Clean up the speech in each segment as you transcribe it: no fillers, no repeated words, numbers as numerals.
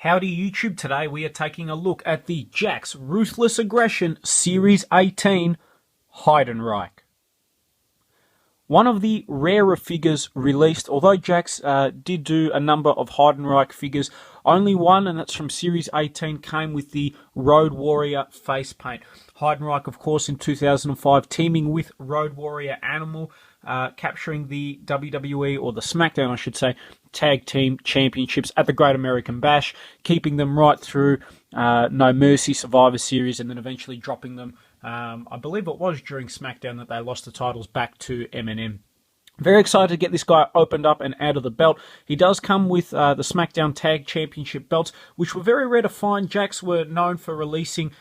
Howdy YouTube, today we are taking a look at the Jakks Ruthless Aggression Series 18 Heidenreich. One of the rarer figures released, although Jakks did do a number of Heidenreich figures, only one, and that's from Series 18, came with the Road Warrior face paint. Heidenreich, of course, in 2005, teaming with Road Warrior Animal, capturing the WWE, or the SmackDown, I should say, Tag Team Championships at the Great American Bash, keeping them right through No Mercy, Survivor Series, and then eventually dropping them. I believe it was during SmackDown that they lost the titles back to M&M. Very excited to get this guy opened up and out of the belt. He does come with the SmackDown Tag Championship belts, which were very rare to find. Jakks were known for releasing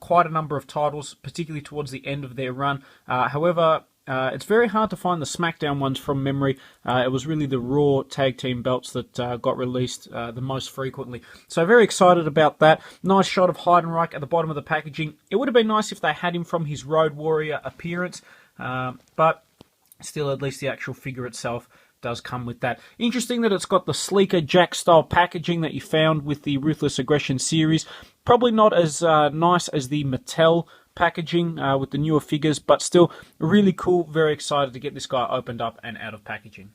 quite a number of titles, particularly towards the end of their run. However, it's very hard to find the SmackDown ones from memory. It was really the Raw tag team belts that got released the most frequently. So very excited about that. Nice shot of Heidenreich at the bottom of the packaging. It would have been nice if they had him from his Road Warrior appearance, but still, at least the actual figure itself does come with that. Interesting that it's got the sleeker Jakks style packaging that you found with the Ruthless Aggression series. Probably not as nice as the Mattel packaging with the newer figures, but still really cool. Very excited to get this guy opened up and out of packaging.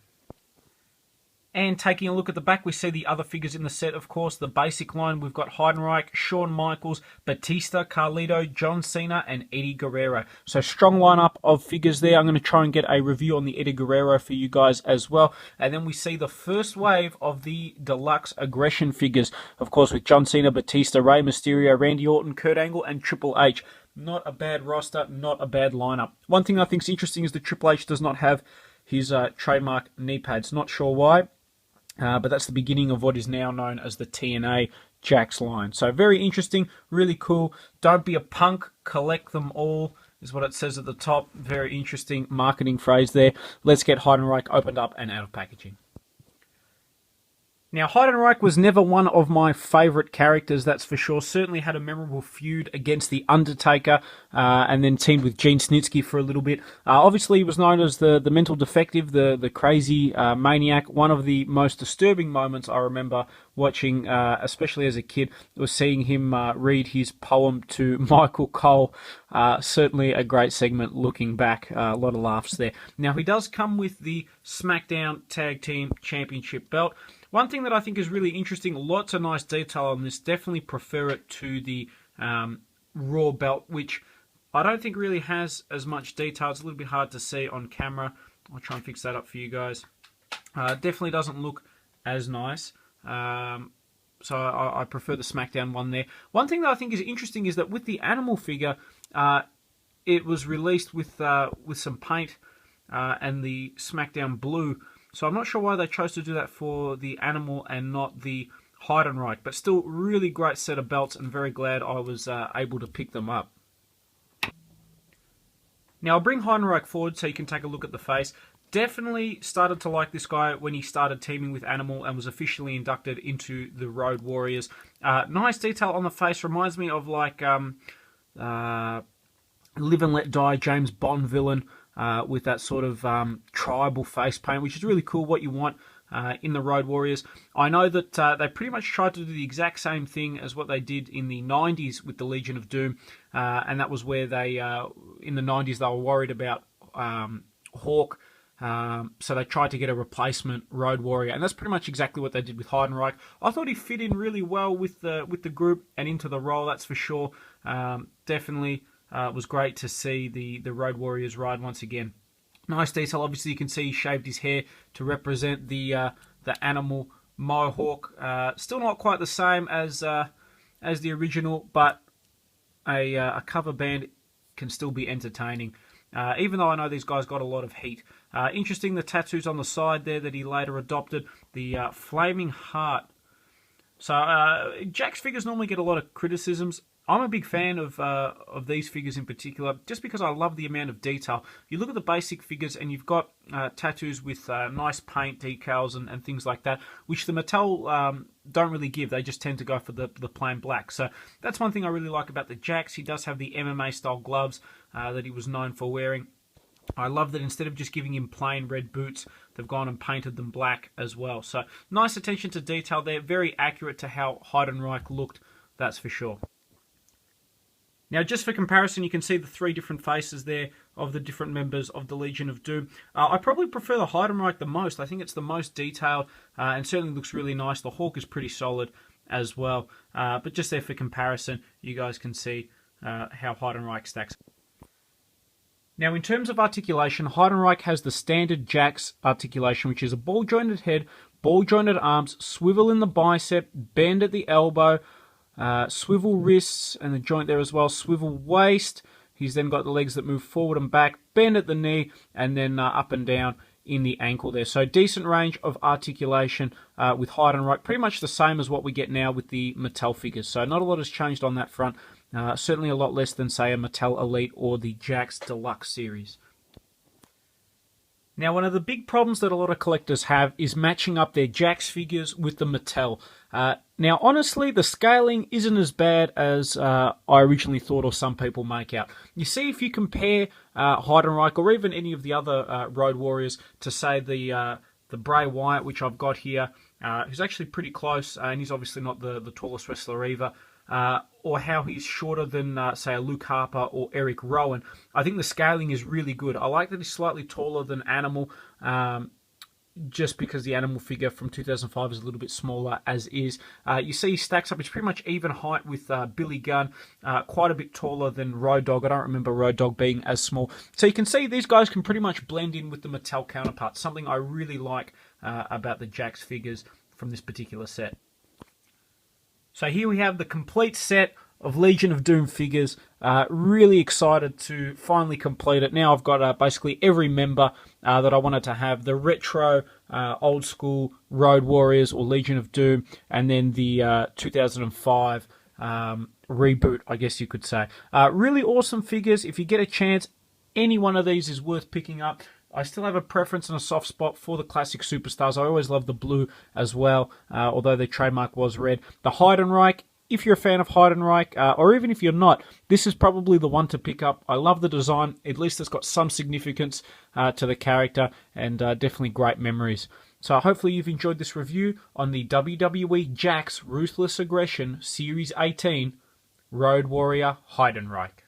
And taking a look at the back, we see the other figures in the set, of course. The basic line, we've got Heidenreich, Shawn Michaels, Batista, Carlito, John Cena, and Eddie Guerrero. So strong lineup of figures there. I'm going to try and get a review on the Eddie Guerrero for you guys as well. And then we see the first wave of the Deluxe Aggression figures, of course, with John Cena, Batista, Rey Mysterio, Randy Orton, Kurt Angle, and Triple H. Not a bad roster, not a bad lineup. One thing I think is interesting is that Triple H does not have his trademark knee pads. Not sure why. But that's the beginning of what is now known as the TNA Jakks line. So very interesting, really cool. Don't be a punk, collect them all, is what it says at the top. Very interesting marketing phrase there. Let's get Heidenreich opened up and out of packaging. Now, Heidenreich was never one of my favourite characters, that's for sure. Certainly had a memorable feud against The Undertaker, and then teamed with Gene Snitsky for a little bit. Obviously, he was known as the mental defective, the crazy maniac. One of the most disturbing moments I remember watching, especially as a kid, was seeing him read his poem to Michael Cole. Certainly a great segment looking back. A lot of laughs there. Now, he does come with the SmackDown Tag Team Championship belt. One thing that I think is really interesting, lots of nice detail on this. Definitely prefer it to the Raw belt, which I don't think really has as much detail. It's a little bit hard to see on camera. I'll try and fix that up for you guys. Definitely doesn't look as nice. So I prefer the SmackDown one there. One thing that I think is interesting is that with the Animal figure, it was released with some paint and the SmackDown blue. So I'm not sure why they chose to do that for the Animal and not the Heidenreich. But still, really great set of belts, and very glad I was able to pick them up. Now, I'll bring Heidenreich forward so you can take a look at the face. Definitely started to like this guy when he started teaming with Animal and was officially inducted into the Road Warriors. Nice detail on the face. Reminds me of like Live and Let Die, James Bond villain. With that sort of tribal face paint, which is really cool, what you want in the Road Warriors. I know that they pretty much tried to do the exact same thing as what they did in the 90s with the Legion of Doom, and that was where they, in the 90s, they were worried about Hawk, so they tried to get a replacement Road Warrior, and that's pretty much exactly what they did with Heidenreich. I thought he fit in really well with the group and into the role, that's for sure. Definitely. It was great to see the Road Warriors ride once again. Nice detail. Obviously, you can see he shaved his hair to represent the Animal mohawk. Still not quite the same as the original, but a cover band can still be entertaining. Even though I know these guys got a lot of heat. Interesting, the tattoos on the side there that he later adopted. The flaming heart. So Jakks figures normally get a lot of criticisms. I'm a big fan of these figures in particular, just because I love the amount of detail. You look at the basic figures and you've got tattoos with nice paint decals and things like that, which the Mattel don't really give. They just tend to go for the plain black. So that's one thing I really like about the Jakks. He does have the MMA style gloves that he was known for wearing. I love that instead of just giving him plain red boots, they've gone and painted them black as well. So nice attention to detail there. Very accurate to how Heidenreich looked, that's for sure. Now, just for comparison, you can see the three different faces there of the different members of the Legion of Doom. I probably prefer the Heidenreich the most. I think it's the most detailed and certainly looks really nice. The Hawk is pretty solid as well. But just there for comparison, you guys can see how Heidenreich stacks. Now, in terms of articulation, Heidenreich has the standard Jakks articulation, which is a ball-jointed head, ball-jointed arms, swivel in the bicep, bend at the elbow, swivel wrists and the joint there as well, swivel waist. He's then got the legs that move forward and back, bend at the knee, and then up and down in the ankle there. So decent range of articulation with Heidenreich, pretty much the same as what we get now with the Mattel figures. So not a lot has changed on that front. Certainly a lot less than, say, a Mattel Elite or the Jakks Deluxe series. Now, one of the big problems that a lot of collectors have is matching up their Jakks figures with the Mattel. Now, honestly, the scaling isn't as bad as I originally thought or some people make out. You see, if you compare Heidenreich or even any of the other Road Warriors to, say, the Bray Wyatt, which I've got here, who's actually pretty close, and he's obviously not the tallest wrestler either, or how he's shorter than, say, a Luke Harper or Eric Rowan, I think the scaling is really good. I like that he's slightly taller than Animal, just because the Animal figure from 2005 is a little bit smaller as is. You see he stacks up, it's pretty much even height with Billy Gunn, quite a bit taller than Road Dogg. I don't remember Road Dogg being as small. So you can see these guys can pretty much blend in with the Mattel counterparts, something I really like about the Jakks figures from this particular set. So here we have the complete set of Legion of Doom figures. Really excited to finally complete it. Now I've got basically every member that I wanted to have. The retro, old school Road Warriors or Legion of Doom, and then the 2005 reboot, I guess you could say. Really awesome figures. If you get a chance, any one of these is worth picking up. I still have a preference and a soft spot for the classic superstars. I always love the blue as well, although their trademark was red. The Heidenreich, if you're a fan of Heidenreich, or even if you're not, this is probably the one to pick up. I love the design. At least it's got some significance to the character, and definitely great memories. So hopefully you've enjoyed this review on the WWE Jakks Ruthless Aggression Series 18 Road Warrior Heidenreich.